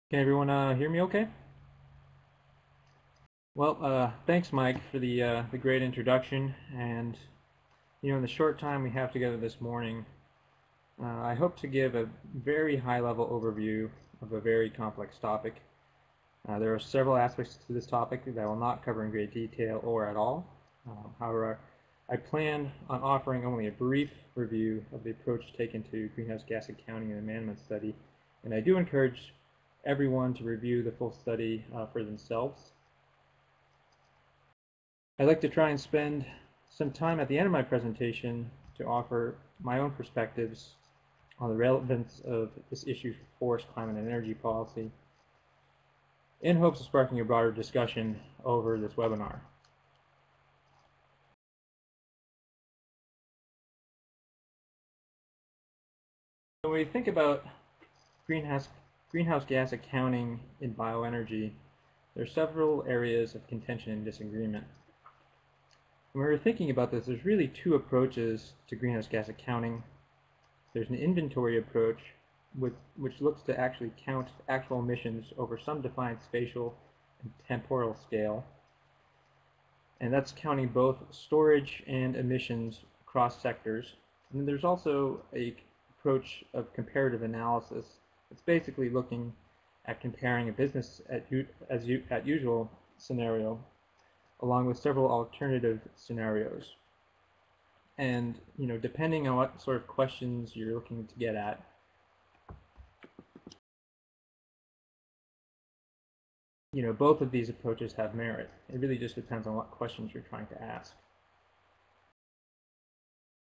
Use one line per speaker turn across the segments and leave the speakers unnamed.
Can everyone hear me okay? Well, thanks Mike for the great introduction, and in the short time we have together this morning, I hope to give a very high-level overview of a very complex topic. There are several aspects to this topic that I will not cover in great detail or at all. However, I plan on offering only a brief review of the approach taken to greenhouse gas accounting and the management study, and I do encourage everyone to review the full study for themselves. I'd like to try and spend some time at the end of my presentation to offer my own perspectives on the relevance of this issue for forest, climate, and energy policy, in hopes of sparking a broader discussion over this webinar. When we think about greenhouse gas accounting in bioenergy, there are several areas of contention and disagreement. When we're thinking about this, there's really two approaches to greenhouse gas accounting. There's an inventory approach, which looks to actually count actual emissions over some defined spatial and temporal scale. And that's counting both storage and emissions across sectors. And then there's also an approach of comparative analysis. It's basically looking at comparing a business as usual scenario along with several alternative scenarios. And depending on what sort of questions you're looking to get at, both of these approaches have merit. It really just depends on what questions you're trying to ask.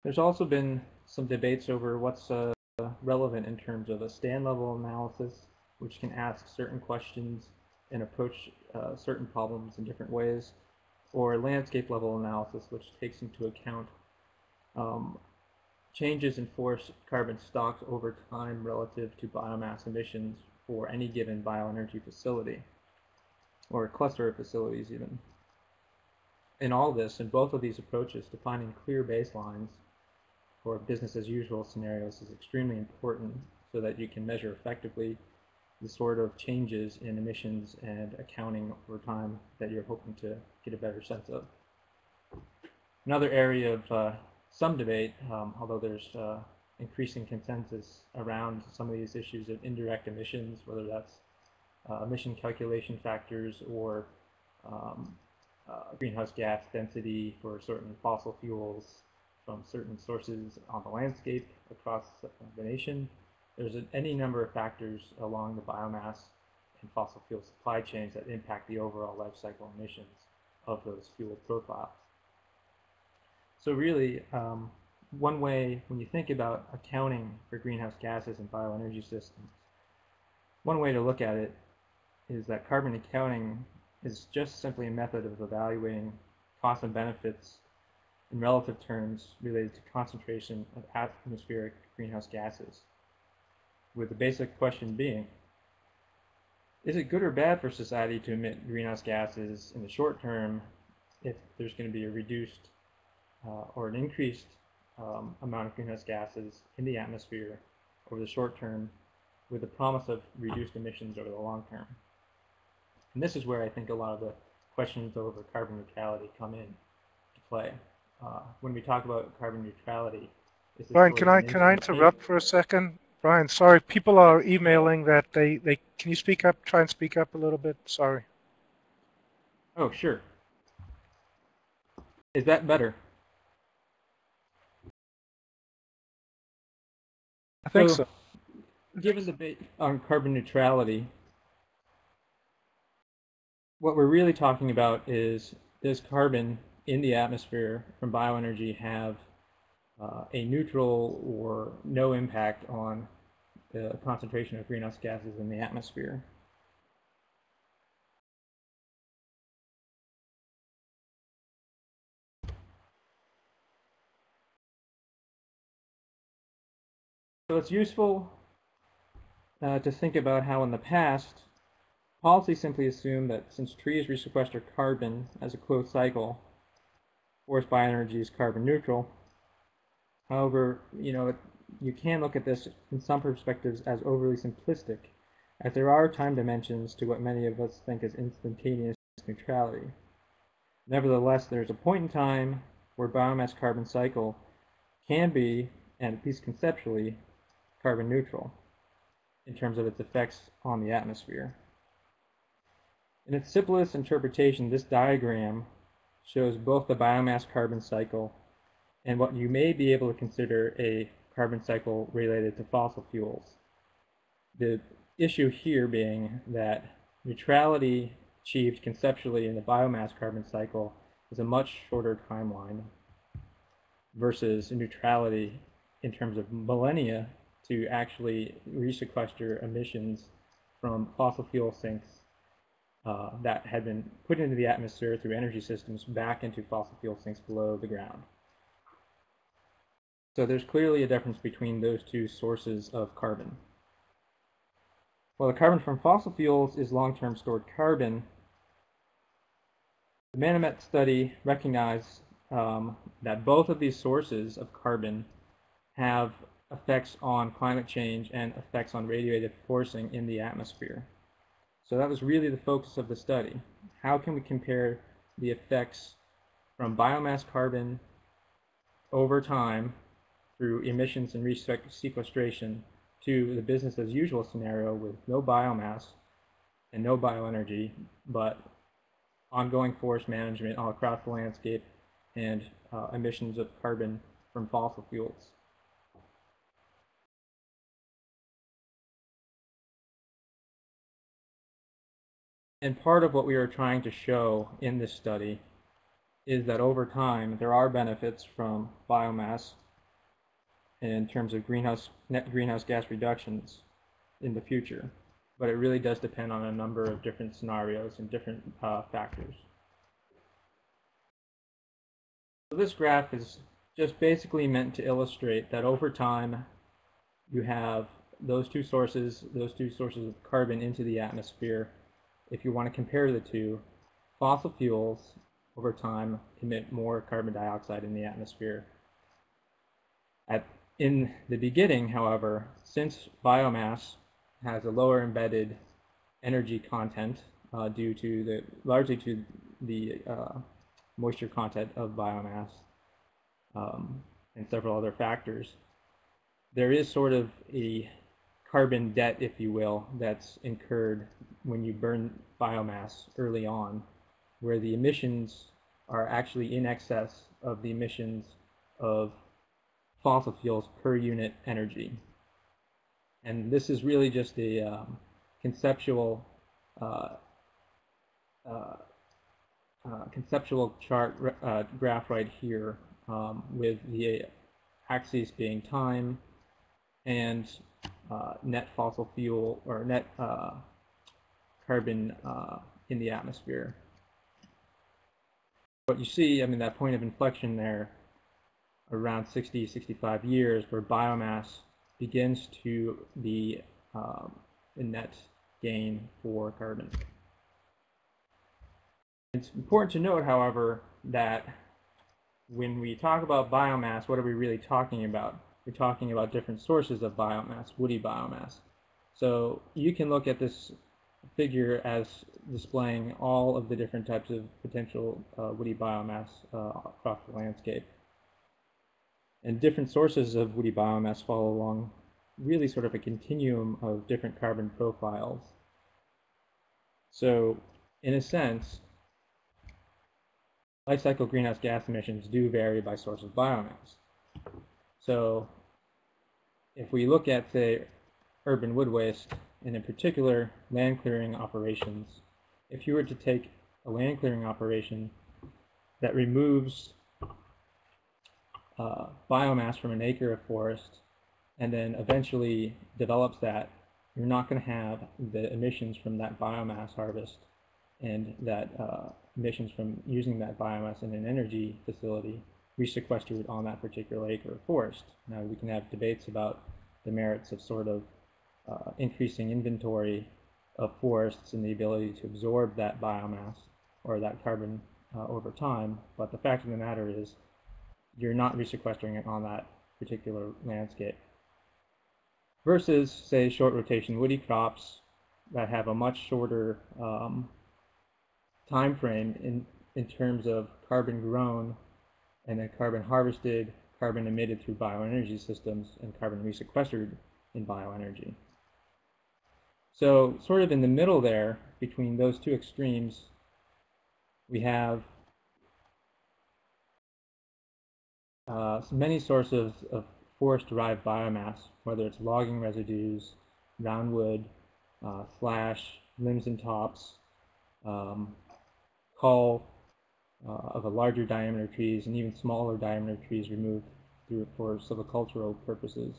There's also been some debates over what's relevant in terms of a stand level analysis, which can ask certain questions and approach certain problems in different ways, or a landscape level analysis, which takes into account changes in forest carbon stocks over time relative to biomass emissions for any given bioenergy facility, or a cluster of facilities even. In all this, in both of these approaches, defining clear baselines for business as usual scenarios is extremely important so that you can measure effectively the sort of changes in emissions and accounting over time that you're hoping to get a better sense of. Another area of some debate, although there's increasing consensus around some of these issues of indirect emissions, whether that's emission calculation factors or greenhouse gas density for certain fossil fuels from certain sources on the landscape across the nation. There's any number of factors along the biomass and fossil fuel supply chains that impact the overall life cycle emissions of those fuel profiles. So really, one way, when you think about accounting for greenhouse gases in bioenergy systems, one way to look at it is that carbon accounting is just simply a method of evaluating costs and benefits in relative terms related to concentration of atmospheric greenhouse gases, with the basic question being, is it good or bad for society to emit greenhouse gases in the short term if there's going to be a reduced or an increased amount of greenhouse gases in the atmosphere over the short term with the promise of reduced emissions over the long term? And this is where I think a lot of the questions over carbon neutrality come in to play. When we talk about carbon neutrality,
Brian, can I interrupt for a second? Brian, sorry, people are emailing that they can you speak up? Try and speak up a little bit. Sorry.
Oh, sure. Is that better?
I think so.
Given the debate on carbon neutrality, what we're really talking about is, does carbon in the atmosphere from bioenergy have a neutral or no impact on the concentration of greenhouse gases in the atmosphere? So it's useful to think about how in the past, policy simply assumed that since trees resequester carbon as a closed cycle, forest bioenergy is carbon neutral. However, you can look at this in some perspectives as overly simplistic, as there are time dimensions to what many of us think is instantaneous neutrality. Nevertheless, there's a point in time where biomass carbon cycle can be, and at least conceptually, carbon neutral in terms of its effects on the atmosphere. In its simplest interpretation, this diagram shows both the biomass carbon cycle and what you may be able to consider a carbon cycle related to fossil fuels. The issue here being that neutrality achieved conceptually in the biomass carbon cycle is a much shorter timeline versus neutrality in terms of millennia to actually resequester emissions from fossil fuel sinks that had been put into the atmosphere through energy systems back into fossil fuel sinks below the ground. So there's clearly a difference between those two sources of carbon. While the carbon from fossil fuels is long-term stored carbon, the Manomet study recognized that both of these sources of carbon have effects on climate change and effects on radiative forcing in the atmosphere. So that was really the focus of the study. How can we compare the effects from biomass carbon over time through emissions and sequestration to the business as usual scenario with no biomass and no bioenergy, but ongoing forest management all across the landscape and emissions of carbon from fossil fuels. And part of what we are trying to show in this study is that over time there are benefits from biomass in terms of net greenhouse gas reductions in the future, but it really does depend on a number of different scenarios and different factors. So this graph is just basically meant to illustrate that over time you have those two sources of carbon into the atmosphere. If you want to compare the two, fossil fuels over time emit more carbon dioxide in the atmosphere. In the beginning, however, since biomass has a lower embedded energy content due to largely to the moisture content of biomass and several other factors, there is sort of a carbon debt, if you will, that's incurred when you burn biomass early on, where the emissions are actually in excess of the emissions of fossil fuels per unit energy. And this is really just a conceptual graph right here with the axes being time and net fossil fuel or net carbon in the atmosphere. What you see, that point of inflection there around 60, 65 years where biomass begins to be a net gain for carbon. It's important to note, however, that when we talk about biomass, what are we really talking about? We're talking about different sources of biomass, woody biomass. So you can look at this figure as displaying all of the different types of potential woody biomass across the landscape. And different sources of woody biomass follow along really sort of a continuum of different carbon profiles. So in a sense, life cycle greenhouse gas emissions do vary by source of biomass. So if we look at, say, urban wood waste, and in particular land clearing operations, if you were to take a land clearing operation that removes biomass from an acre of forest and then eventually develops that, you're not going to have the emissions from that biomass harvest and that emissions from using that biomass in an energy facility resequestered on that particular acre of forest. Now we can have debates about the merits of sort of increasing inventory of forests and the ability to absorb that biomass or that carbon over time, but the fact of the matter is you're not resequestering it on that particular landscape. Versus, say, short rotation woody crops that have a much shorter time frame in terms of carbon grown and then carbon harvested, carbon emitted through bioenergy systems, and carbon resequestered in bioenergy. So sort of in the middle there, between those two extremes, we have many sources of forest-derived biomass, whether it's logging residues, round wood, slash, limbs and tops, cull of a larger diameter trees, and even smaller diameter trees removed for silvicultural purposes.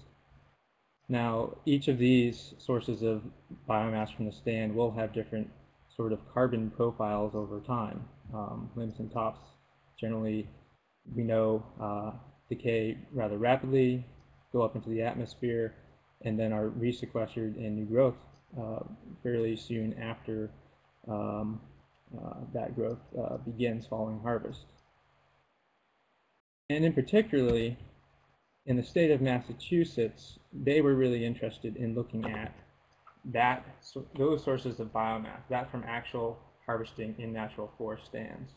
Now, each of these sources of biomass from the stand will have different sort of carbon profiles over time. Limbs and tops generally, we know, decay rather rapidly, go up into the atmosphere, and then are resequestered in new growth fairly soon after that growth begins following harvest. And in particularly, in the state of Massachusetts, they were really interested in looking at those sources of biomass, that from actual harvesting in natural forest stands.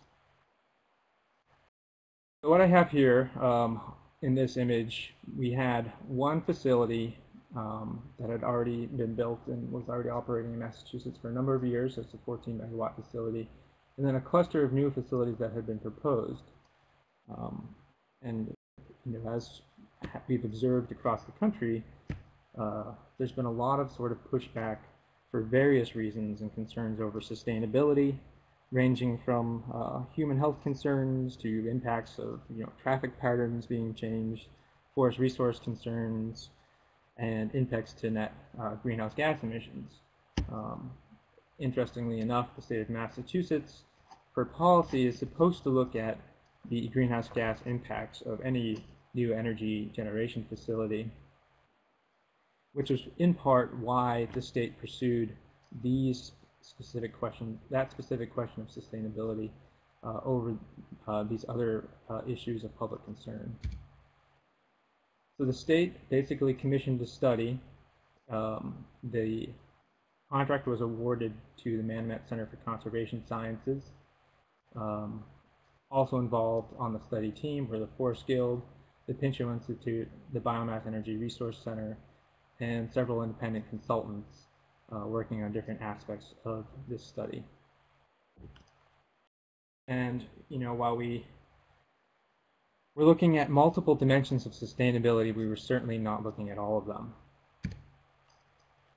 So what I have here in this image, we had one facility that had already been built and was already operating in Massachusetts for a number of years. It's a 14 megawatt facility, and then a cluster of new facilities that had been proposed. And as we've observed across the country, there's been a lot of sort of pushback for various reasons and concerns over sustainability, ranging from human health concerns to impacts of traffic patterns being changed, forest resource concerns, and impacts to net greenhouse gas emissions. Interestingly enough, the state of Massachusetts, for policy, is supposed to look at the greenhouse gas impacts of any new energy generation facility, which is in part why the state pursued that specific question of sustainability over these other issues of public concern. So the state basically commissioned a study. The contract was awarded to the Manomet Center for Conservation Sciences. Also involved on the study team were the Forest Guild, the Pinchot Institute, the Biomass Energy Resource Center, and several independent consultants working on different aspects of this study. And while we were looking at multiple dimensions of sustainability, we were certainly not looking at all of them.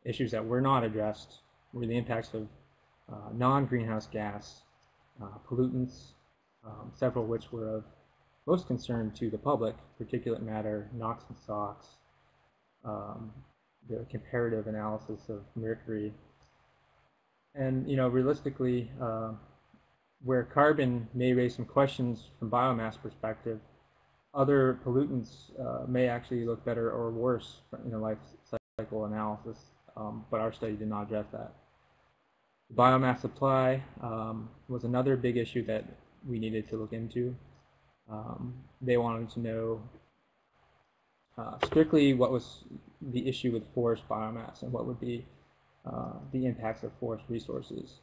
Issues that were not addressed were the impacts of non-greenhouse gas pollutants, several of which were of most concern to the public: particulate matter, NOx and SOx, the comparative analysis of mercury. And realistically, where carbon may raise some questions from biomass perspective, other pollutants may actually look better or worse in a life cycle analysis, but our study did not address that. Biomass supply was another big issue that we needed to look into. They wanted to know strictly what was the issue with forest biomass and what would be the impacts of forest resources.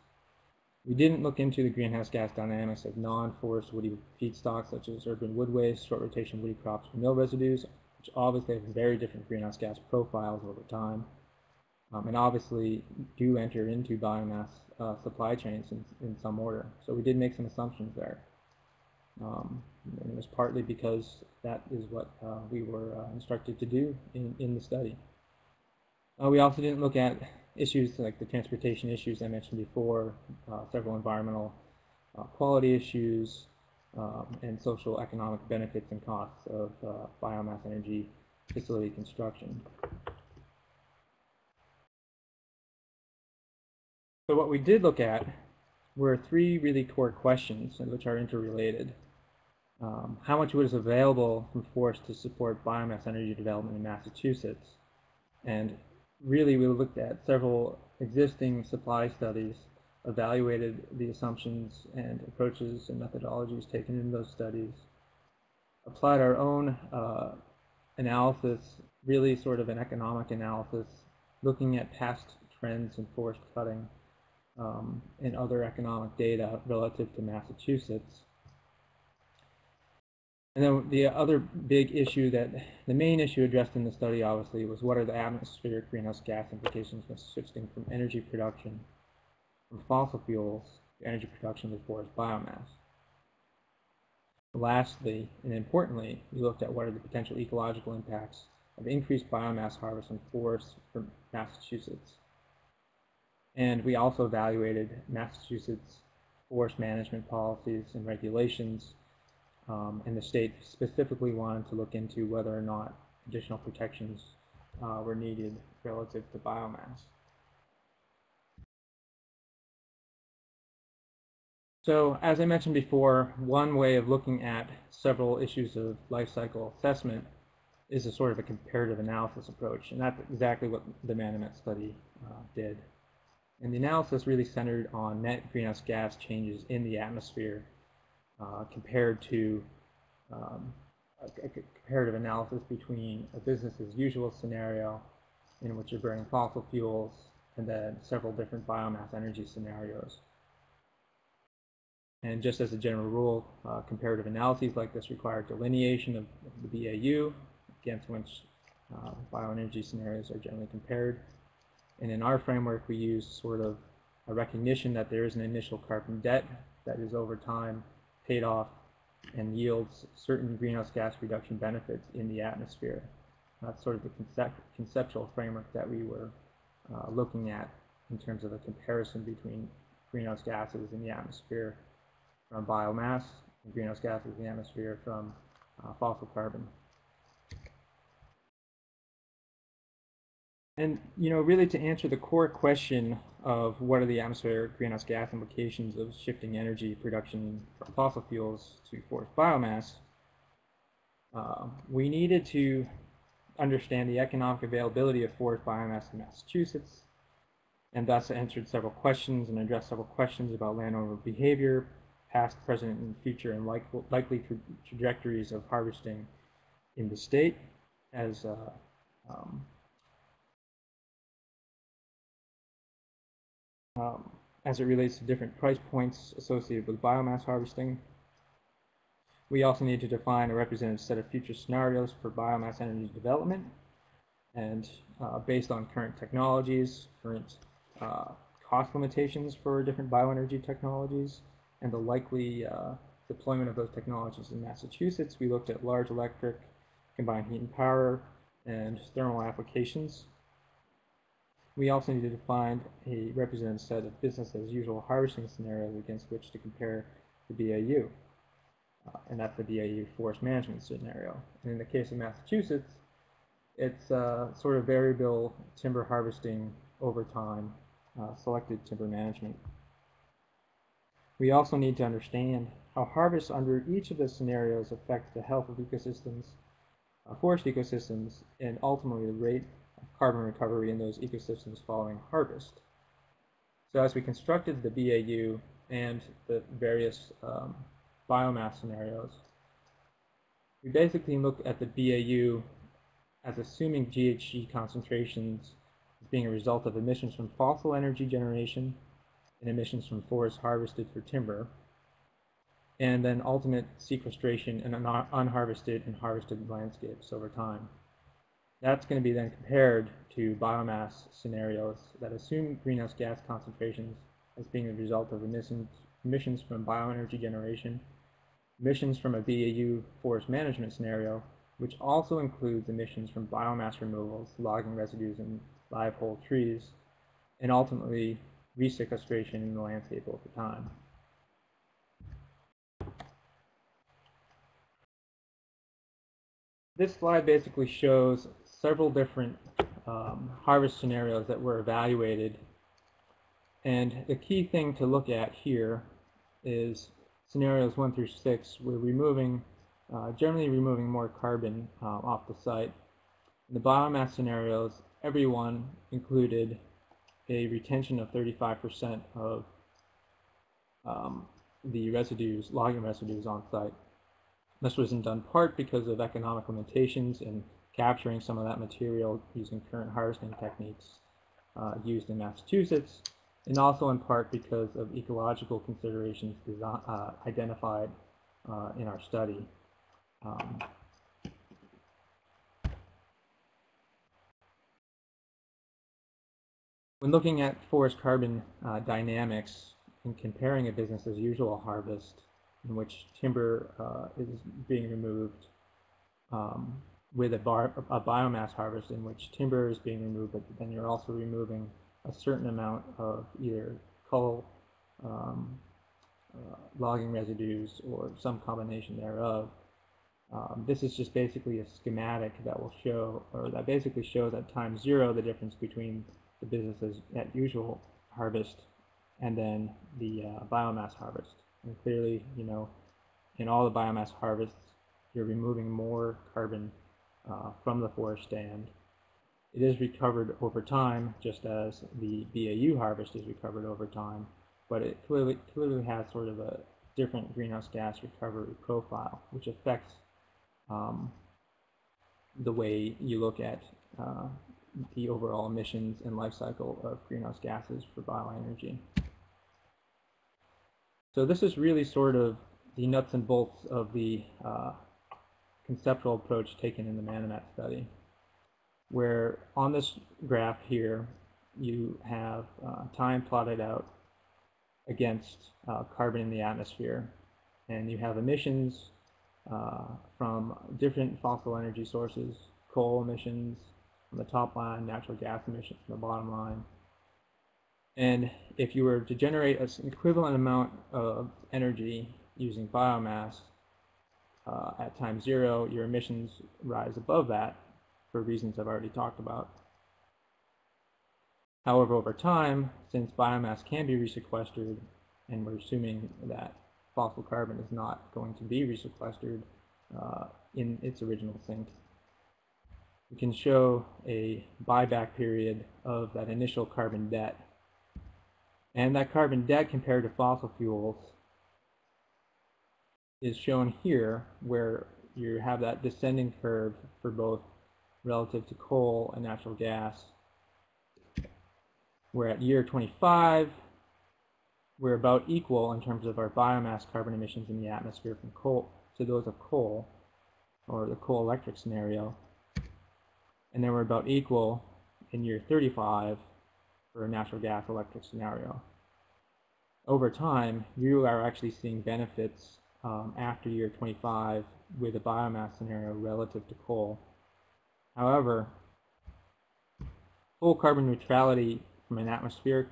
We didn't look into the greenhouse gas dynamics of non-forest woody feedstocks such as urban wood waste, short rotation woody crops, or mill residues, which obviously have very different greenhouse gas profiles over time, and obviously do enter into biomass supply chains in some order. So we did make some assumptions there. And it was partly because that is what we were instructed to do in the study. We also didn't look at issues like the transportation issues I mentioned before, several environmental quality issues, and social economic benefits and costs of biomass energy facility construction. So what we did look at were three really core questions, which are interrelated. How much wood is available from forest to support biomass energy development in Massachusetts? And really we looked at several existing supply studies evaluated the assumptions and approaches and methodologies taken in those studies, applied our own analysis, really sort of an economic analysis, looking at past trends in forest cutting and other economic data relative to Massachusetts. And then the other big issue, the main issue addressed in the study, obviously, was what are the atmospheric greenhouse gas implications of switching from energy production from fossil fuels to energy production with forest biomass. Lastly, and importantly, we looked at what are the potential ecological impacts of increased biomass harvest in forests for Massachusetts. And we also evaluated Massachusetts forest management policies and regulations, and the state specifically wanted to look into whether or not additional protections were needed relative to biomass. So, as I mentioned before, one way of looking at several issues of life cycle assessment is a sort of a comparative analysis approach, and that's exactly what the Manomet study did. And the analysis really centered on net greenhouse gas changes in the atmosphere compared to a comparative analysis between a business as usual scenario in which you're burning fossil fuels and then several different biomass energy scenarios. And just as a general rule, comparative analyses like this require delineation of the BAU against which bioenergy scenarios are generally compared. And in our framework, we use sort of a recognition that there is an initial carbon debt that is over time paid off and yields certain greenhouse gas reduction benefits in the atmosphere. That's sort of the conceptual framework that we were looking at in terms of a comparison between greenhouse gases in the atmosphere from biomass and greenhouse gases in the atmosphere from fossil carbon. And, really to answer the core question of what are the atmospheric greenhouse gas implications of shifting energy production from fossil fuels to forest biomass, we needed to understand the economic availability of forest biomass in Massachusetts, and thus answered several questions and addressed several questions about landowner behavior, past, present, and future, and likely trajectories of harvesting in the state as it relates to different price points associated with biomass harvesting. We also need to define a representative set of future scenarios for biomass energy development, and based on current technologies, current cost limitations for different bioenergy technologies, and the likely deployment of those technologies in Massachusetts, we looked at large electric, combined heat and power, and thermal applications. We also need to define a representative set of business as usual harvesting scenarios against which to compare the BAU, and that's the BAU forest management scenario. And in the case of Massachusetts, it's sort of variable timber harvesting over time, selected timber management. We also need to understand how harvests under each of the scenarios affect the health of ecosystems, forest ecosystems, and ultimately the rate carbon recovery in those ecosystems following harvest. So as we constructed the BAU and the various biomass scenarios, we basically looked at the BAU as assuming GHG concentrations as being a result of emissions from fossil energy generation and emissions from forests harvested for timber, and then ultimate sequestration in unharvested and harvested landscapes over time. That's going to be then compared to biomass scenarios that assume greenhouse gas concentrations as being the result of emissions from bioenergy generation, emissions from a BAU forest management scenario, which also includes emissions from biomass removals, logging residues, and live whole trees, and ultimately resequestration in the landscape over time. This slide basically shows several different harvest scenarios that were evaluated, and the key thing to look at here is scenarios 1 through 6. We're generally removing more carbon off the site. In the biomass scenarios, everyone included a retention of 35% of the residues, logging residues on site. This was in done part because of economic limitations in capturing some of that material using current harvesting techniques used in Massachusetts, and also in part because of ecological considerations identified in our study. When looking at forest carbon dynamics and comparing a business as usual harvest in which timber is being removed with a biomass harvest in which timber is being removed, but then you're also removing a certain amount of either coal, logging residues, or some combination thereof. This is just basically a schematic that will show, or that basically shows at time zero the difference between the businesses at usual harvest and then the biomass harvest. And clearly, you know, in all the biomass harvests, you're removing more carbon from the forest stand. It is recovered over time, just as the BAU harvest is recovered over time, but it clearly has sort of a different greenhouse gas recovery profile, which affects the way you look at the overall emissions and life cycle of greenhouse gases for bioenergy. So this is really sort of the nuts and bolts of the conceptual approach taken in the Manomet study, where on this graph here you have time plotted out against carbon in the atmosphere, and you have emissions from different fossil energy sources, coal emissions on the top line, natural gas emissions on the bottom line. And if you were to generate an equivalent amount of energy using biomass at time zero, your emissions rise above that for reasons I've already talked about. However, over time, since biomass can be resequestered, and we're assuming that fossil carbon is not going to be resequestered in its original sink, we can show a buyback period of that initial carbon debt. And that carbon debt compared to fossil fuels is shown here, where you have that descending curve for both relative to coal and natural gas, where at year 25, we're about equal in terms of our biomass carbon emissions in the atmosphere from coal to those of coal, or the coal electric scenario. And then we're about equal in year 35 for a natural gas electric scenario. Over time, you are actually seeing benefits after year 25 with a biomass scenario relative to coal. However, full carbon neutrality from an atmospheric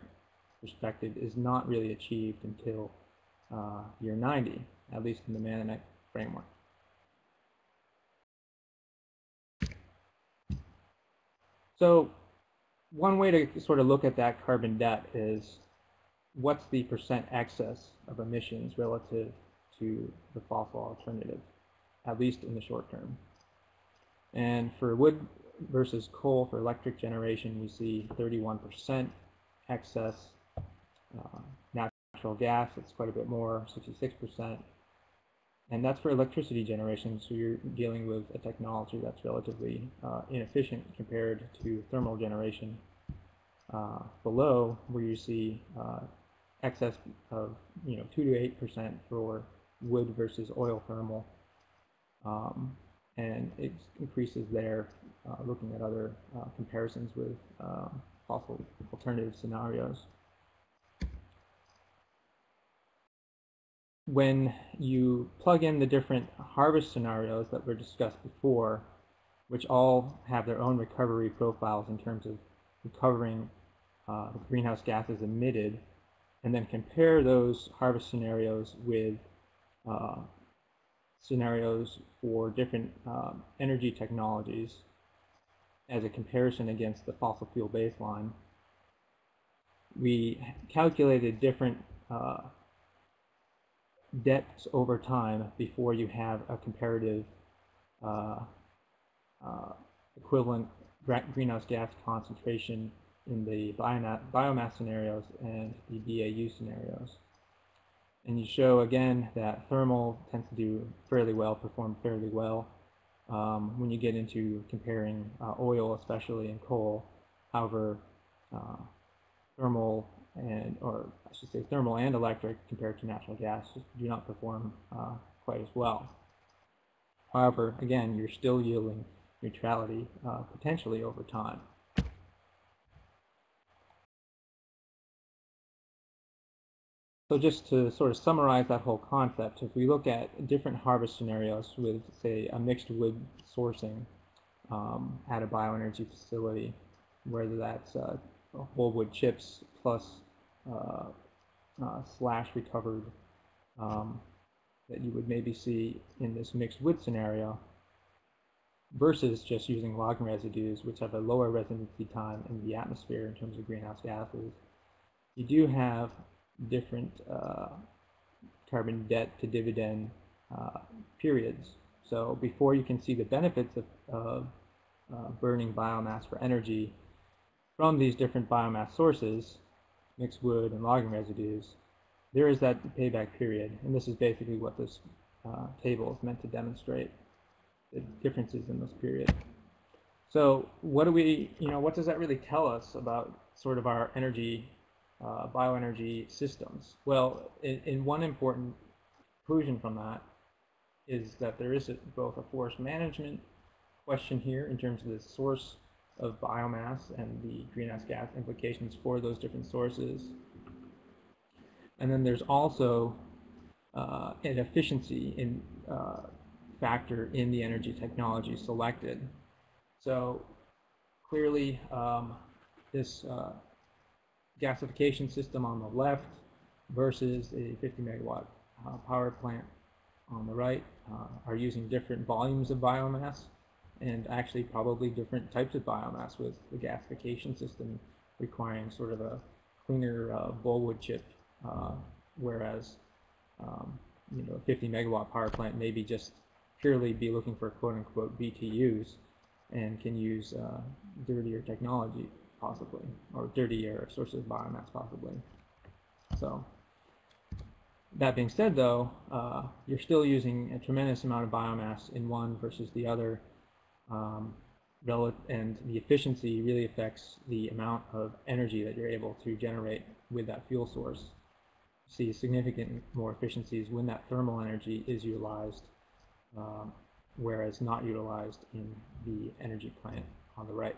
perspective is not really achieved until year 90, at least in the Manomet framework. So one way to sort of look at that carbon debt is what's the percent excess of emissions relative to the fossil alternative, at least in the short term. And for wood versus coal for electric generation, we see 31% excess. Natural gas, it's quite a bit more, 66%. And that's for electricity generation, so you're dealing with a technology that's relatively inefficient compared to thermal generation. Below, where you see excess of 2 to 8% for wood versus oil thermal, and it increases there looking at other comparisons with fossil alternative scenarios. When you plug in the different harvest scenarios that were discussed before, which all have their own recovery profiles in terms of recovering greenhouse gases emitted, and then compare those harvest scenarios with scenarios for different energy technologies as a comparison against the fossil fuel baseline, we calculated different debts over time before you have a comparative equivalent greenhouse gas concentration in the biomass scenarios and the BAU scenarios. And you show again that thermal tends to do fairly well, perform fairly well when you get into comparing oil, especially, and coal. However, thermal thermal and electric compared to natural gas do not perform quite as well. However, again, you're still yielding neutrality potentially over time. So just to sort of summarize that whole concept, if we look at different harvest scenarios with, say, a mixed wood sourcing at a bioenergy facility, whether that's whole wood chips plus slash recovered that you would maybe see in this mixed wood scenario, versus just using log residues, which have a lower residency time in the atmosphere in terms of greenhouse gases, you do have different carbon debt to dividend periods. So before you can see the benefits of burning biomass for energy from these different biomass sources, mixed wood and logging residues, there is that payback period, and this is basically what this table is meant to demonstrate, the differences in this period. So what do we, what does that really tell us about sort of our energy, bioenergy systems? Well, in one important conclusion from that is that there is both a forest management question here in terms of the source of biomass and the greenhouse gas implications for those different sources. And then there's also an efficiency in factor in the energy technology selected. So clearly this gasification system on the left versus a 50 megawatt power plant on the right are using different volumes of biomass, and actually probably different types of biomass, with the gasification system requiring sort of a cleaner bullwood chip, whereas a 50 megawatt power plant maybe just purely be looking for quote-unquote BTUs and can use dirtier technology possibly, or dirtier sources of biomass possibly. So that being said, though, you're still using a tremendous amount of biomass in one versus the other, and the efficiency really affects the amount of energy that you're able to generate with that fuel source. You see significant more efficiencies when that thermal energy is utilized, whereas not utilized in the energy plant on the right.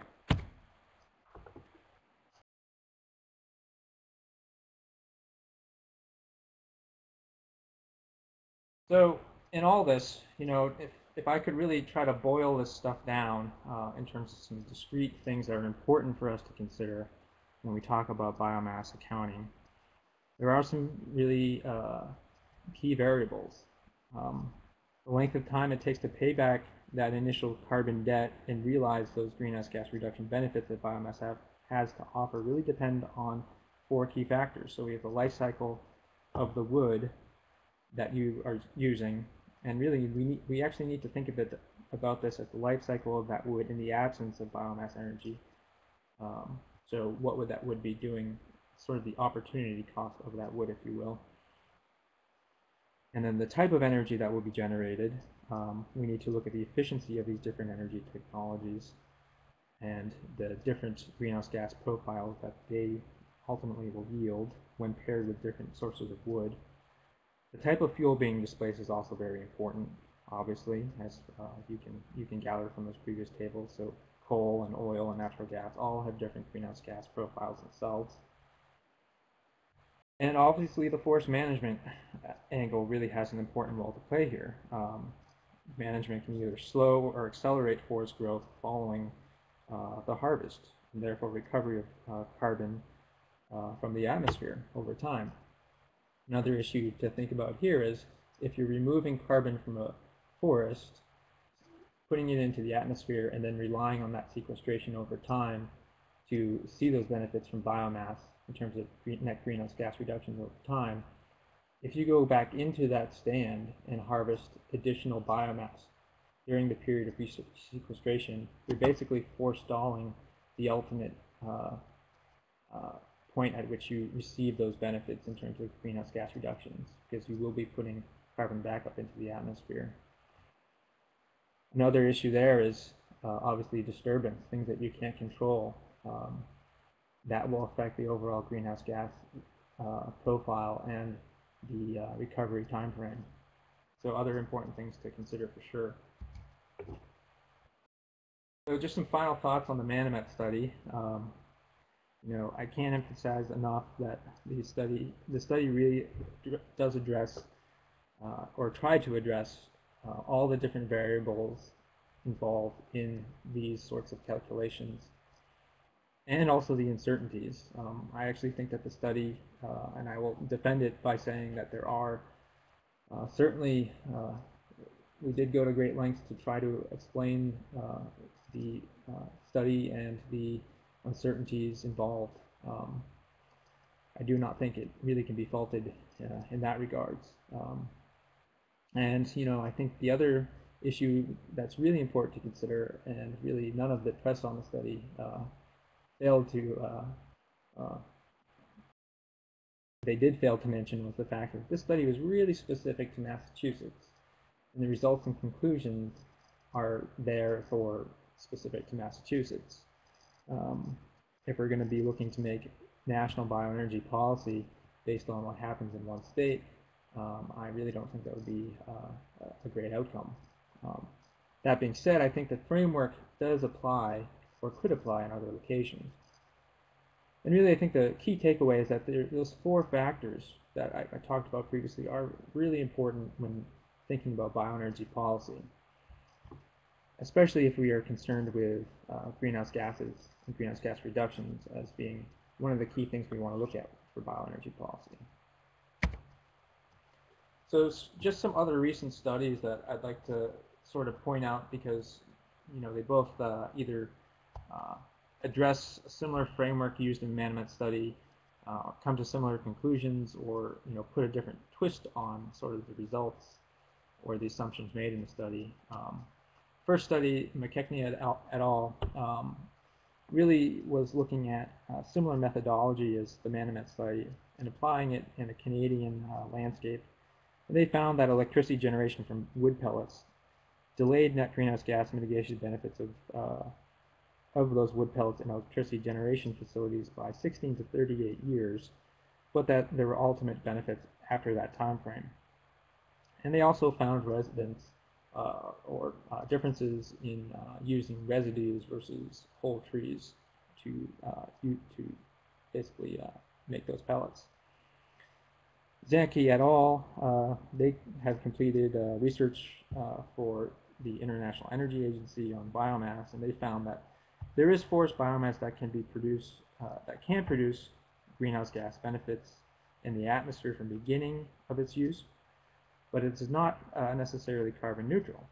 So in all this, if I could really try to boil this stuff down in terms of some discrete things that are important for us to consider when we talk about biomass accounting, there are some really key variables. The length of time it takes to pay back that initial carbon debt and realize those greenhouse gas reduction benefits that biomass has to offer really depend on 4 key factors. So we have the life cycle of the wood that you are using, and really we actually need to think a bit about this as the life cycle of that wood in the absence of biomass energy. So what would that wood be doing, sort of the opportunity cost of that wood, if you will. And then the type of energy that will be generated, we need to look at the efficiency of these different energy technologies and the different greenhouse gas profiles that they ultimately will yield when paired with different sources of wood. The type of fuel being displaced is also very important, obviously, as you can gather from those previous tables. So coal and oil and natural gas all have different greenhouse gas profiles themselves. And obviously the forest management angle really has an important role to play here. Management can either slow or accelerate forest growth following the harvest, and therefore recovery of carbon from the atmosphere over time. Another issue to think about here is if you're removing carbon from a forest, putting it into the atmosphere, and then relying on that sequestration over time to see those benefits from biomass in terms of net greenhouse gas reductions over time, if you go back into that stand and harvest additional biomass during the period of sequestration, you're basically forestalling the ultimate point at which you receive those benefits in terms of greenhouse gas reductions, because you will be putting carbon back up into the atmosphere. Another issue there is obviously disturbance, things that you can't control. That will affect the overall greenhouse gas profile and the recovery time frame. So other important things to consider for sure. So just some final thoughts on the Manomet study. I can't emphasize enough that the study really does address or try to address all the different variables involved in these sorts of calculations, and also the uncertainties. I actually think that the study, and I will defend it by saying that there are certainly, we did go to great lengths to try to explain the study and the uncertainties involved. I do not think it really can be faulted in that regards. And I think the other issue that's really important to consider, and really none of the press on the study failed to, they did fail to mention, was the fact that this study was really specific to Massachusetts, and the results and conclusions are therefore specific to Massachusetts. If we're going to be looking to make national bioenergy policy based on what happens in one state, I really don't think that would be a great outcome. That being said, I think the framework does apply, or could apply, in other locations. And really, I think the key takeaway is that those 4 factors that I talked about previously are really important when thinking about bioenergy policy, especially if we are concerned with greenhouse gases and greenhouse gas reductions as being one of the key things we want to look at for bioenergy policy. So just some other recent studies that I'd like to sort of point out, because they both either address a similar framework used in the Manomet study, come to similar conclusions, or put a different twist on sort of the results or the assumptions made in the study. First study, McKechnie et al. Really was looking at similar methodology as the Manomet study and applying it in a Canadian landscape. And they found that electricity generation from wood pellets delayed net greenhouse gas mitigation benefits of those wood pellets in electricity generation facilities by 16 to 38 years, but that there were ultimate benefits after that time frame. And they also found residents or differences in using residues versus whole trees to basically make those pellets. Zanke et al., they have completed research for the International Energy Agency on biomass, and they found that there is forest biomass that can produce greenhouse gas benefits in the atmosphere from the beginning of its use, but it is not necessarily carbon neutral.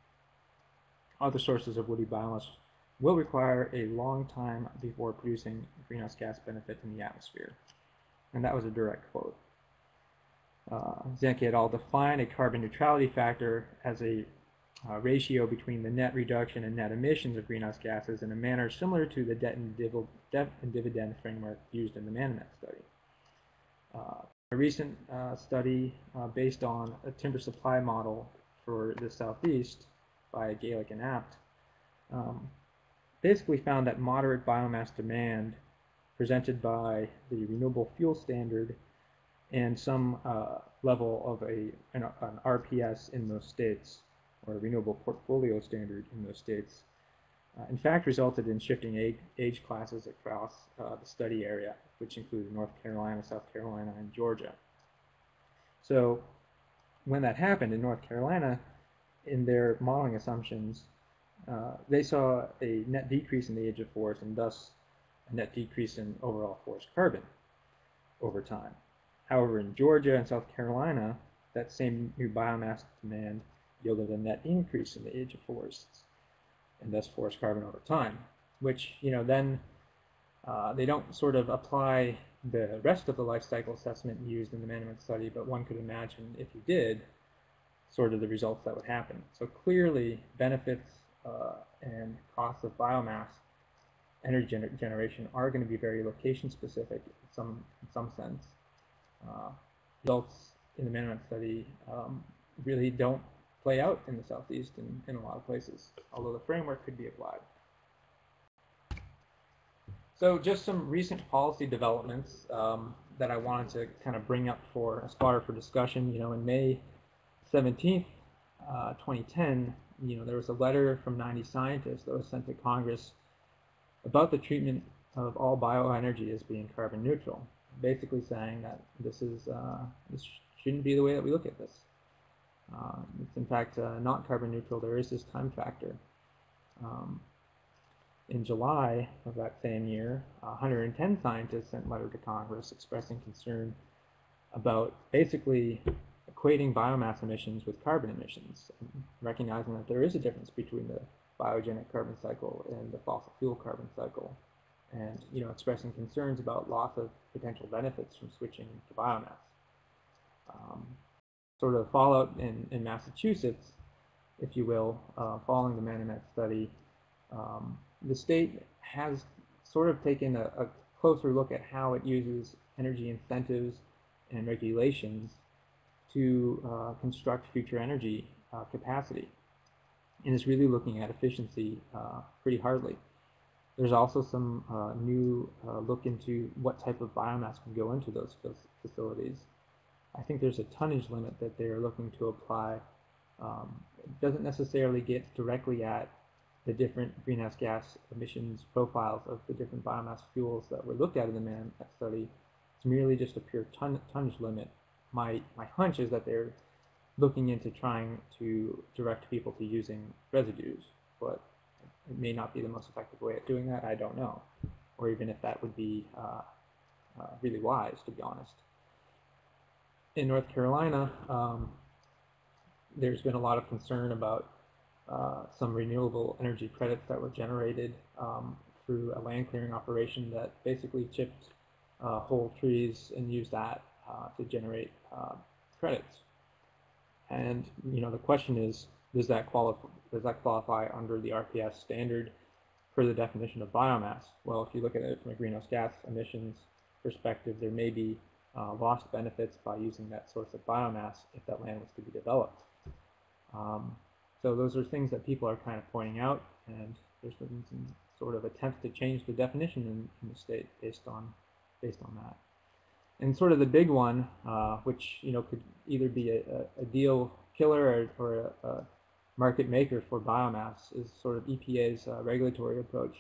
Other sources of woody biomass will require a long time before producing greenhouse gas benefit in the atmosphere. And that was a direct quote. Zanke et al. Defined a carbon neutrality factor as a ratio between the net reduction and net emissions of greenhouse gases in a manner similar to the debt and dividend framework used in the Manomet study. A recent study based on a timber supply model for the Southeast by Gaelic and Apt basically found that moderate biomass demand presented by the renewable fuel standard and some level of an RPS in those states, or a renewable portfolio standard in those states, in fact resulted in shifting age classes across the study area, which included North Carolina, South Carolina, and Georgia. So when that happened in North Carolina, in their modeling assumptions, they saw a net decrease in the age of forest, and thus a net decrease in overall forest carbon over time. However, in Georgia and South Carolina, that same new biomass demand yielded a net increase in the age of forests, and thus forest carbon over time, which then they don't sort of apply the rest of the life cycle assessment used in the Manomet study, but one could imagine, if you did, sort of the results that would happen. So clearly benefits and costs of biomass energy generation are going to be very location specific in some sense. Results in the Manomet study really don't play out in the Southeast in a lot of places, although the framework could be applied. So just some recent policy developments that I wanted to kind of bring up for as fodder for discussion. In May 17th, 2010, there was a letter from 90 scientists that was sent to Congress about the treatment of all bioenergy as being carbon neutral, basically saying that this shouldn't be the way that we look at this. It's in fact not carbon neutral. There is this time factor. In July of that same year, 110 scientists sent a letter to Congress expressing concern about basically equating biomass emissions with carbon emissions, and recognizing that there is a difference between the biogenic carbon cycle and the fossil fuel carbon cycle, and expressing concerns about loss of potential benefits from switching to biomass. Sort of fallout in Massachusetts, if you will, following the Manomet study. The state has sort of taken a closer look at how it uses energy incentives and regulations to construct future energy capacity, and is really looking at efficiency pretty hardly. There's also some new look into what type of biomass can go into those facilities. I think there's a tonnage limit that they're looking to apply. It doesn't necessarily get directly at the different greenhouse gas emissions profiles of the different biomass fuels that were looked at in the Manomet study. It's merely just a pure tonnage limit. My hunch is that they're looking into trying to direct people to using residues, but it may not be the most effective way of doing that. I don't know, or even if that would be really wise, to be honest. In North Carolina, there's been a lot of concern about some renewable energy credits that were generated through a land clearing operation that basically chipped whole trees and used that to generate credits. And the question is, does that qualify under the RPS standard for the definition of biomass? Well, if you look at it from a greenhouse gas emissions perspective, there may be lost benefits by using that source of biomass if that land was to be developed. So those are things that people are kind of pointing out, and there's been some sort of attempts to change the definition in the state based on that. And sort of the big one, which could either be a deal killer or a market maker for biomass, is sort of EPA's regulatory approach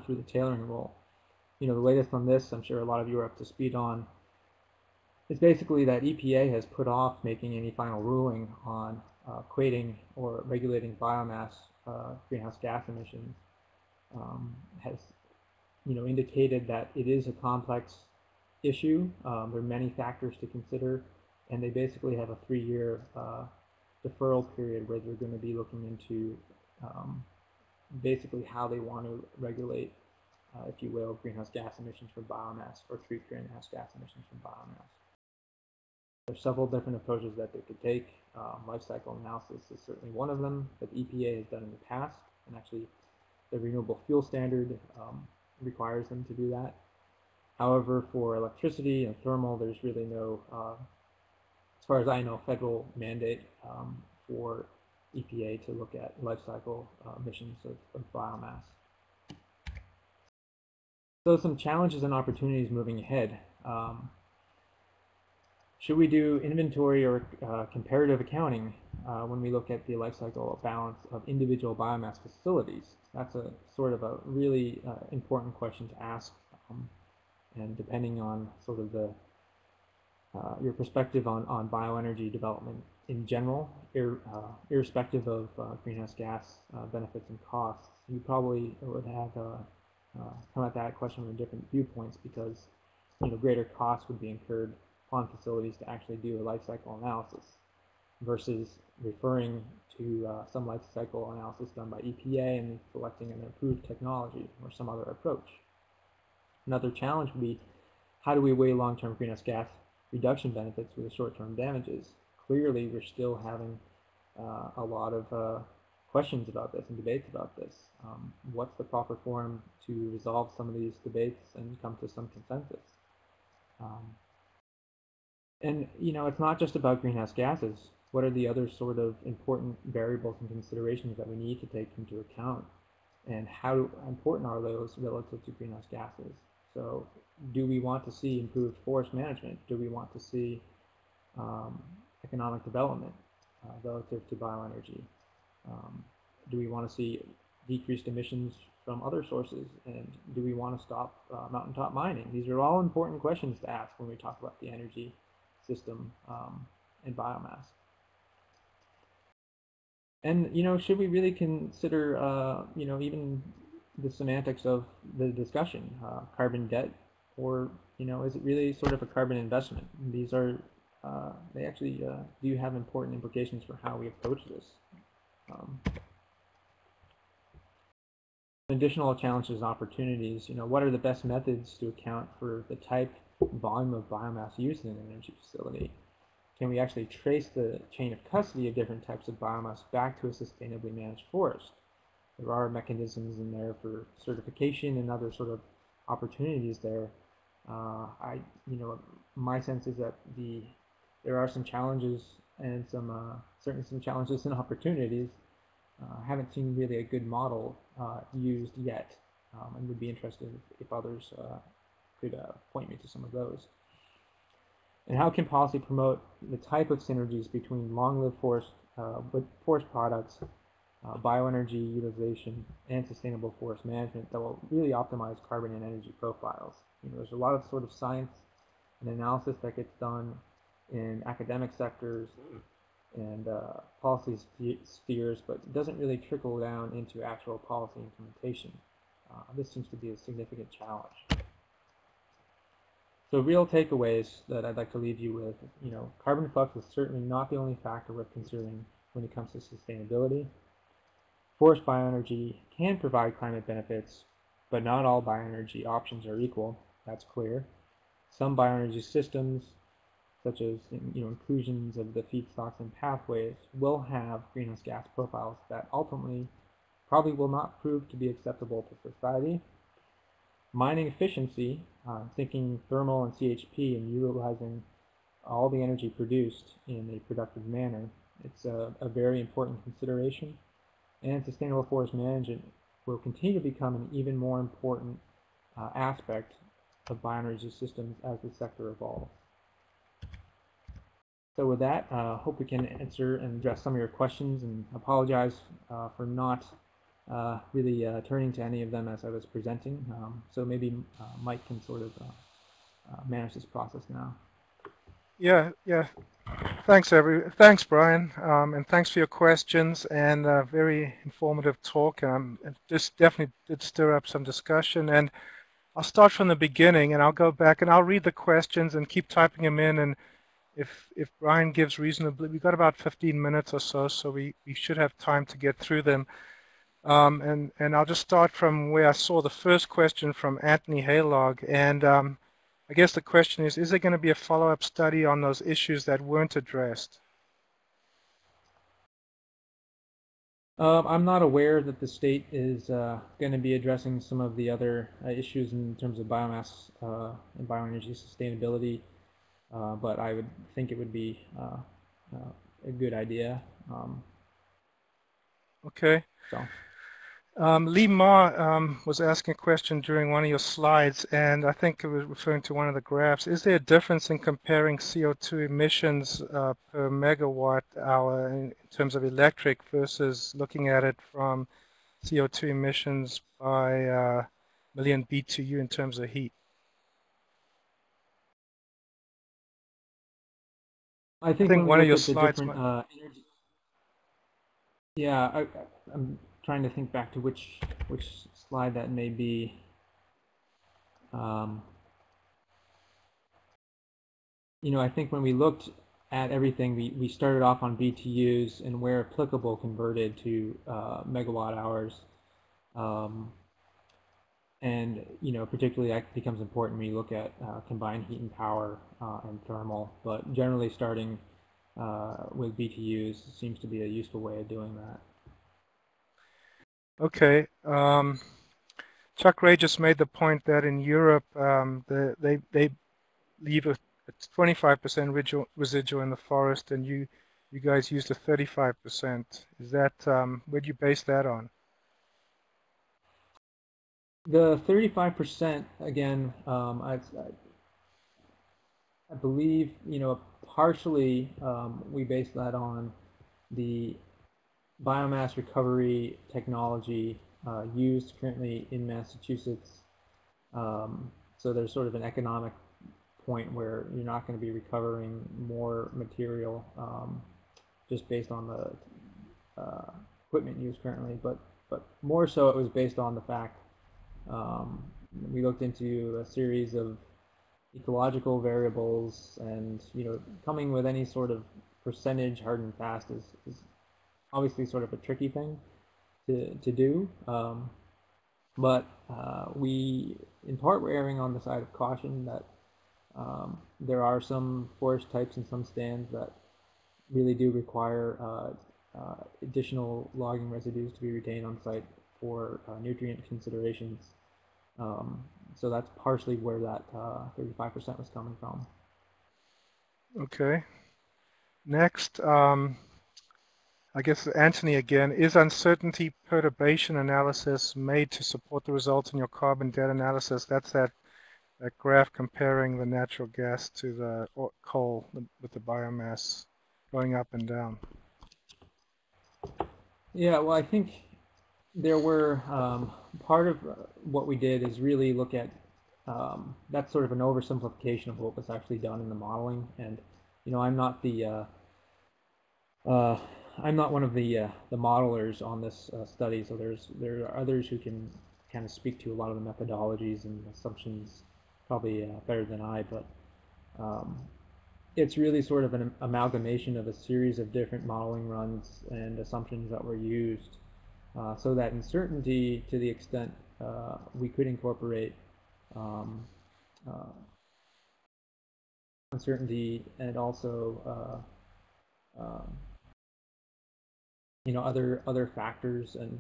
through the tailoring rule. The latest on this, I'm sure a lot of you are up to speed on, is basically that EPA has put off making any final ruling on equating or regulating biomass greenhouse gas emissions. Has indicated that it is a complex issue. There are many factors to consider, and they basically have a 3-year deferral period where they're going to be looking into basically how they want to regulate, if you will, greenhouse gas emissions from biomass, or treat greenhouse gas emissions from biomass. There's several different approaches that they could take. Life cycle analysis is certainly one of them that the EPA has done in the past, and actually the renewable fuel standard requires them to do that. However, for electricity and thermal, there's really no, as far as I know, federal mandate for EPA to look at life cycle emissions of biomass. So some challenges and opportunities moving ahead. Should we do inventory or comparative accounting when we look at the life cycle balance of individual biomass facilities? That's a sort of a really important question to ask, and depending on sort of the your perspective on bioenergy development in general, irrespective of greenhouse gas benefits and costs, you probably would have come at that question from different viewpoints, because greater costs would be incurred on facilities to actually do a life cycle analysis versus referring to some life cycle analysis done by EPA and selecting an approved technology or some other approach. Another challenge would be, how do we weigh long-term greenhouse gas reduction benefits with the short-term damages? Clearly, we're still having a lot of questions about this and debates about this. What's the proper forum to resolve some of these debates and come to some consensus? And it's not just about greenhouse gases. What are the other sort of important variables and considerations that we need to take into account? And how important are those relative to greenhouse gases? So do we want to see improved forest management? Do we want to see economic development relative to bioenergy? Do we want to see decreased emissions from other sources? And do we want to stop mountaintop mining? These are all important questions to ask when we talk about the energy system and biomass. And should we really consider even the semantics of the discussion, carbon debt, or is it really sort of a carbon investment? These are they actually do have important implications for how we approach this. Additional challenges and opportunities. What are the best methods to account for the type and volume of biomass used in an energy facility? Can we actually trace the chain of custody of different types of biomass back to a sustainably managed forest? There are mechanisms in there for certification and other sort of opportunities there. My sense is that there are some challenges and certainly some challenges and opportunities. Haven't seen really a good model used yet, and would be interested if others could point me to some of those. And how can policy promote the type of synergies between long-lived forest products, bioenergy utilization, and sustainable forest management that will really optimize carbon and energy profiles? There's a lot of sort of science and analysis that gets done in academic sectors and policy spheres, but it doesn't really trickle down into actual policy implementation. This seems to be a significant challenge. So real takeaways that I'd like to leave you with, carbon flux is certainly not the only factor worth considering when it comes to sustainability. Forest bioenergy can provide climate benefits, but not all bioenergy options are equal. That's clear. Some bioenergy systems, such as inclusions of the feedstocks and pathways, will have greenhouse gas profiles that ultimately probably will not prove to be acceptable to society. Mining efficiency, thinking thermal and CHP and utilizing all the energy produced in a productive manner, it's a very important consideration. And sustainable forest management will continue to become an even more important aspect of bioenergy systems as the sector evolves. So with that, hope we can answer and address some of your questions, and apologize for not really turning to any of them as I was presenting. So maybe Mike can sort of manage this process now.
Yeah. Thanks, Brian, and thanks for your questions and a very informative talk. This definitely did stir up some discussion, and I'll start from the beginning, and I'll go back and I'll read the questions and keep typing them in. And if Brian gives reasonably, we've got about 15 minutes or so we should have time to get through them. And I'll just start from where I saw the first question from Anthony Haylog, and I guess the question is there going to be a follow-up study on those issues that weren't addressed?
I'm not aware that the state is going to be addressing some of the other issues in terms of biomass and bioenergy sustainability, but I would think it would be a good idea.
Okay.
So.
Lee Ma was asking a question during one of your slides, and I think it was referring to one of the graphs. Is there a difference in comparing CO2 emissions per megawatt hour in terms of electric versus looking at it from CO2 emissions by million BTU in terms of heat?
I think one of your slides. I'm trying to think back to which slide that may be. I think when we looked at everything, we started off on BTUs and where applicable converted to megawatt hours. And particularly that becomes important when you look at combined heat and power and thermal. But generally starting with BTUs seems to be a useful way of doing that.
Okay. Chuck Ray just made the point that in Europe they leave a 25% residual in the forest, and you guys used a 35%. Is that where'd you base that on?
The 35%, again, I believe, partially we base that on the biomass recovery technology used currently in Massachusetts. So there's sort of an economic point where you're not going to be recovering more material just based on the equipment used currently, but more so it was based on the fact we looked into a series of ecological variables, and coming with any sort of percentage hard and fast is obviously sort of a tricky thing to do, but we in part were erring on the side of caution that there are some forest types and some stands that really do require additional logging residues to be retained on site for nutrient considerations. So that's partially where that 35% was coming from.
Okay. Next, I guess Anthony again, is uncertainty perturbation analysis made to support the results in your carbon debt analysis? That's that graph comparing the natural gas to the coal with the biomass going up and down.
Yeah, well, I think there were part of what we did is really look at that's sort of an oversimplification of what was actually done in the modeling, and I'm not the I'm not one of the modelers on this study, so there are others who can kind of speak to a lot of the methodologies and assumptions probably better than I, but it's really sort of an amalgamation of a series of different modeling runs and assumptions that were used, so that uncertainty, to the extent we could incorporate uncertainty, and also other factors and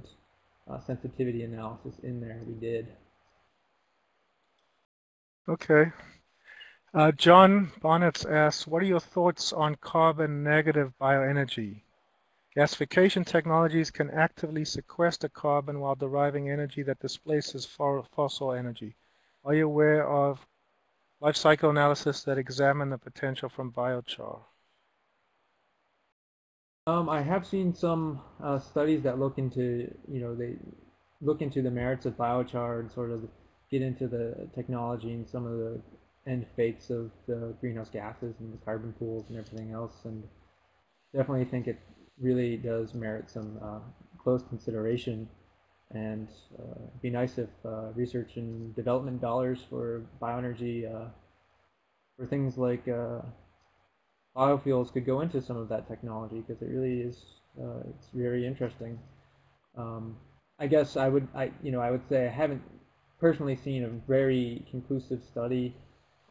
sensitivity analysis in there, we did.
Okay. John Bonnets asks, what are your thoughts on carbon negative bioenergy? Gasification technologies can actively sequester carbon while deriving energy that displaces fossil energy. Are you aware of life cycle analysis that examine the potential from biochar?
I have seen some studies that look into, they look into the merits of biochar and sort of get into the technology and some of the end fates of the greenhouse gases and the carbon pools and everything else, and definitely think it really does merit some close consideration, and it'd be nice if research and development dollars for bioenergy for things like biofuels could go into some of that technology, because it really is it's very interesting. I guess I would say I haven't personally seen a very conclusive study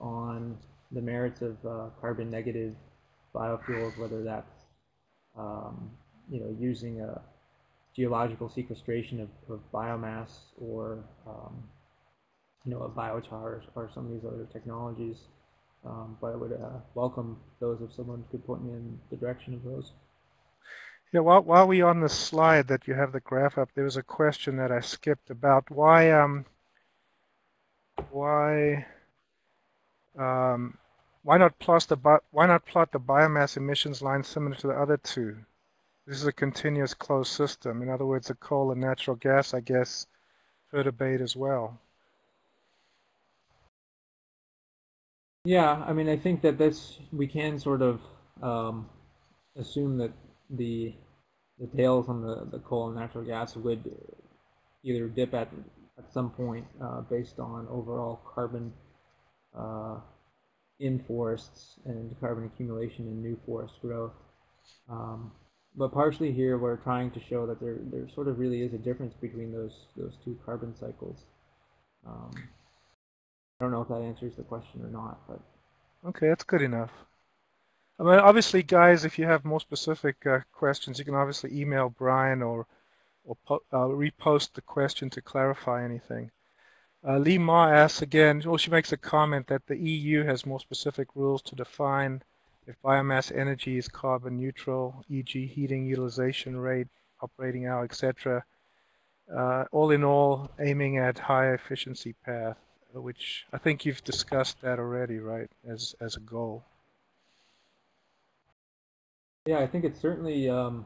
on the merits of carbon negative biofuels, whether that's using a geological sequestration of biomass, or a biochar, or some of these other technologies. But I would welcome those if someone could point me in the direction of those.
Yeah, while we're on the slide that you have the graph up, there was a question that I skipped about why not plot the biomass emissions line similar to the other two? This is a continuous closed system. In other words, the coal and natural gas, I guess, perturbate as well.
Yeah, I mean, I think that we can sort of assume that the tails on the coal and natural gas would either dip at some point based on overall carbon in forests and carbon accumulation in new forest growth. But partially here we're trying to show that there sort of really is a difference between those two carbon cycles. I don't know if that answers the question or not, but
okay, that's good enough. I mean, obviously, guys, if you have more specific questions, you can obviously email Brian or or repost the question to clarify anything. Lee Ma asks again, well, she makes a comment that the EU has more specific rules to define if biomass energy is carbon neutral, e.g. heating utilization rate, operating hour, etc. All in all, aiming at higher efficiency path, which I think you've discussed that already, right, as a goal.
Yeah, I think it's certainly, you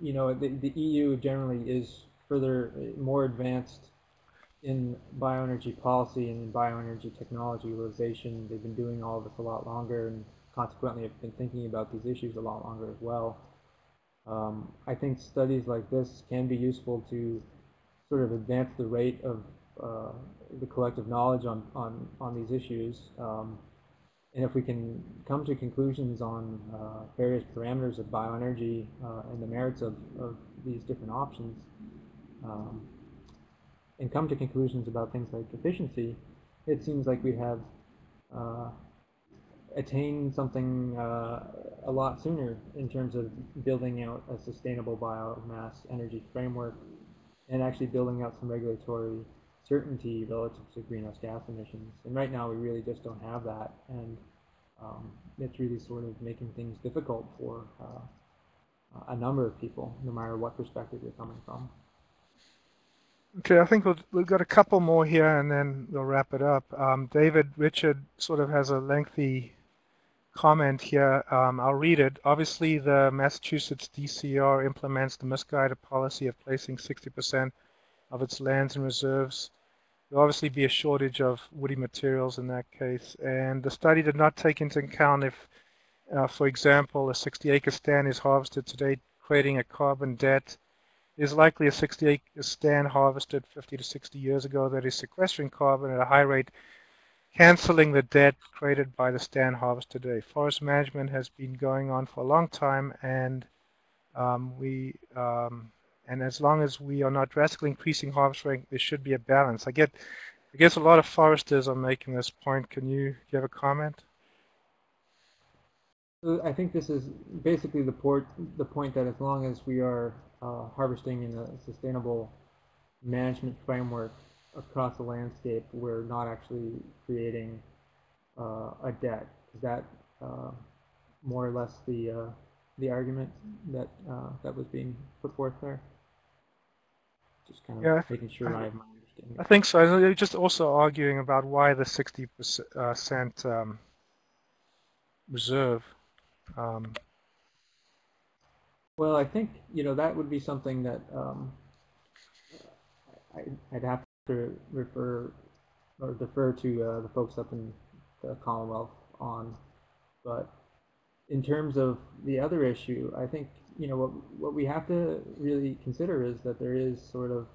know, the EU generally is more advanced in bioenergy policy and in bioenergy technology utilization. They've been doing all of this a lot longer, and consequently have been thinking about these issues a lot longer as well. I think studies like this can be useful to sort of advance the rate of the collective knowledge on these issues. And if we can come to conclusions on various parameters of bioenergy and the merits of these different options, and come to conclusions about things like efficiency, it seems like we have attained something a lot sooner in terms of building out a sustainable biomass energy framework and actually building out some regulatory certainty relative to greenhouse gas emissions. And right now we really just don't have that, and it's really sort of making things difficult for a number of people, no matter what perspective you're coming from.
Okay, I think we've got a couple more here and then we'll wrap it up. David Richard sort of has a lengthy comment here. I'll read it. Obviously, the Massachusetts DCR implements the misguided policy of placing 60% of its lands in reserves. There'll obviously be a shortage of woody materials in that case. And the study did not take into account if, for example, a 60-acre stand is harvested today, creating a carbon debt. There's likely a 60-acre stand harvested 50 to 60 years ago that is sequestering carbon at a high rate, canceling the debt created by the stand harvest today. Forest management has been going on for a long time, and and as long as we are not drastically increasing harvest rate, there should be a balance. I guess a lot of foresters are making this point. Do you have a comment?
I think this is basically the point that as long as we are harvesting in a sustainable management framework across the landscape, we're not actually creating a debt. Is that more or less the argument that that was being put forth there? Just kind of making sure I have my understanding.
I think so. They're just also arguing about why the 60% reserve.
Well, I think, you know, that would be something that I'd have to refer or defer to the folks up in the Commonwealth on. But in terms of the other issue, I think, you know, what we have to really consider is that there is sort of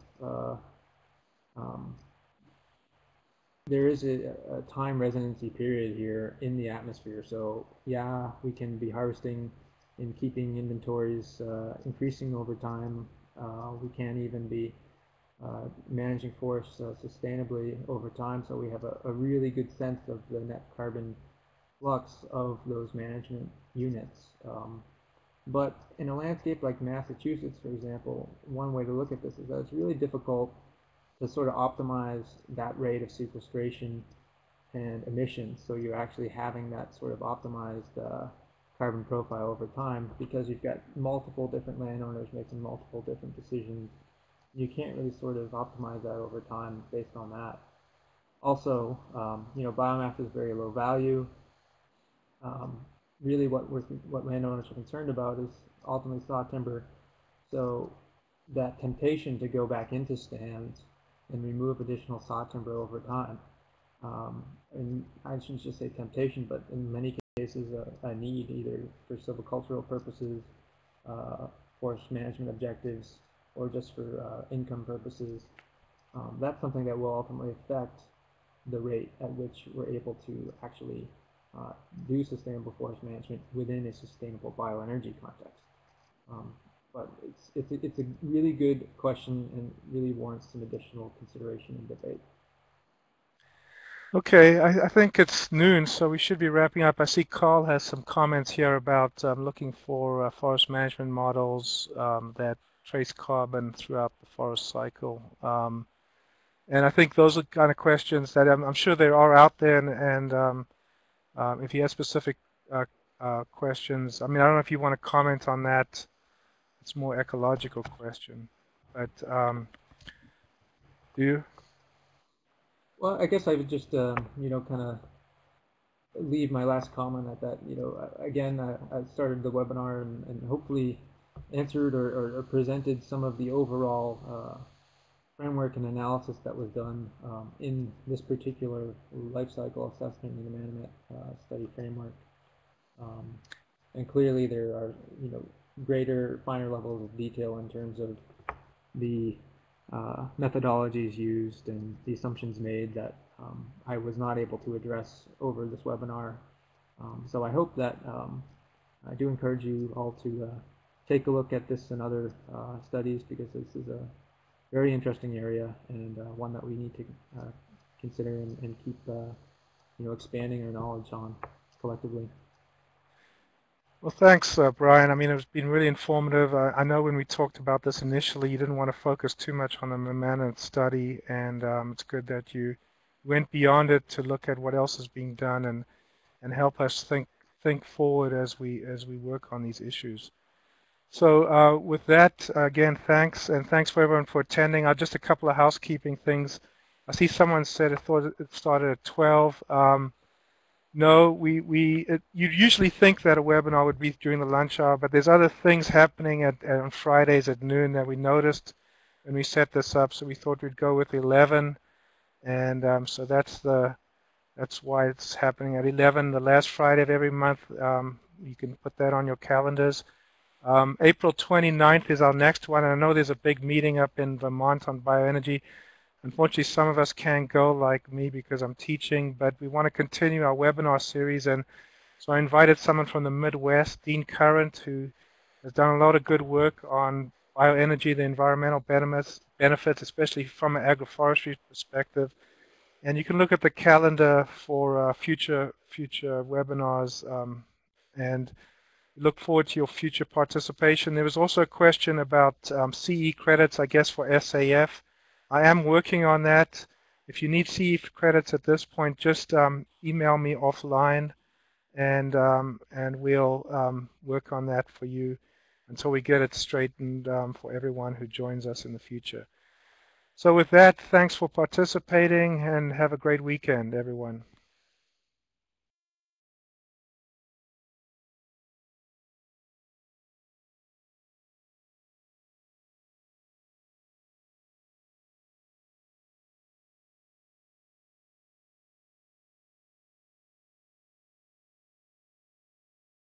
there is a time residency period here in the atmosphere. So yeah, we can be harvesting and keeping inventories increasing over time. We can even be managing forests sustainably over time, so we have a really good sense of the net carbon flux of those management units. But in a landscape like Massachusetts, for example, one way to look at this is that it's really difficult to sort of optimize that rate of sequestration and emissions, so you're actually having that sort of optimized carbon profile over time, because you've got multiple different landowners making multiple different decisions. You can't really sort of optimize that over time based on that. Also, you know, biomass is very low value. Really what landowners are concerned about is ultimately saw timber. So that temptation to go back into stands and remove additional saw timber over time, and I shouldn't just say temptation, but in many cases a need, either for silvicultural purposes, forest management objectives, or just for income purposes. That's something that will ultimately affect the rate at which we're able to actually do sustainable forest management within a sustainable bioenergy context. But it's a really good question and really warrants some additional consideration and debate.
Okay, I think it's noon, so we should be wrapping up. I see Carl has some comments here about looking for forest management models that trace carbon throughout the forest cycle. And I think those are kind of questions that I'm sure there are out there, and if you have specific questions, I mean, I don't know if you want to comment on that. It's a more ecological question, but do you?
Well, I guess I would just, you know, kind of leave my last comment at that. You know, again, I started the webinar and hopefully answered or presented some of the overall framework and analysis that was done in this particular life cycle assessment and abandonment study framework. And clearly there are, you know, greater, finer levels of detail in terms of the methodologies used and the assumptions made that I was not able to address over this webinar. So I hope that I do encourage you all to take a look at this and other studies, because this is a very interesting area and one that we need to consider and keep you know, expanding our knowledge on collectively.
Well, thanks, Brian. I mean, it's been really informative. I know when we talked about this initially, you didn't want to focus too much on the Mammoth study, and it's good that you went beyond it to look at what else is being done and help us think forward as we work on these issues. So with that, again, thanks, and thanks for everyone for attending. Just a couple of housekeeping things. I see someone said it thought it started at 12. No, you'd usually think that a webinar would be during the lunch hour, but there's other things happening on Fridays at noon that we noticed when we set this up, so we thought we'd go with 11, and so that's why it's happening at 11, the last Friday of every month. You can put that on your calendars. April 29th is our next one, and I know there's a big meeting up in Vermont on bioenergy. Unfortunately, some of us can't go, like me, because I'm teaching, but we want to continue our webinar series, and so I invited someone from the Midwest, Dean Current, who has done a lot of good work on bioenergy, the environmental benefits, especially from an agroforestry perspective. And you can look at the calendar for future webinars, and look forward to your future participation. There was also a question about CE credits, I guess, for SAF. I am working on that. If you need CE credits at this point, just email me offline, and we'll work on that for you until we get it straightened for everyone who joins us in the future. So with that, thanks for participating, and have a great weekend, everyone.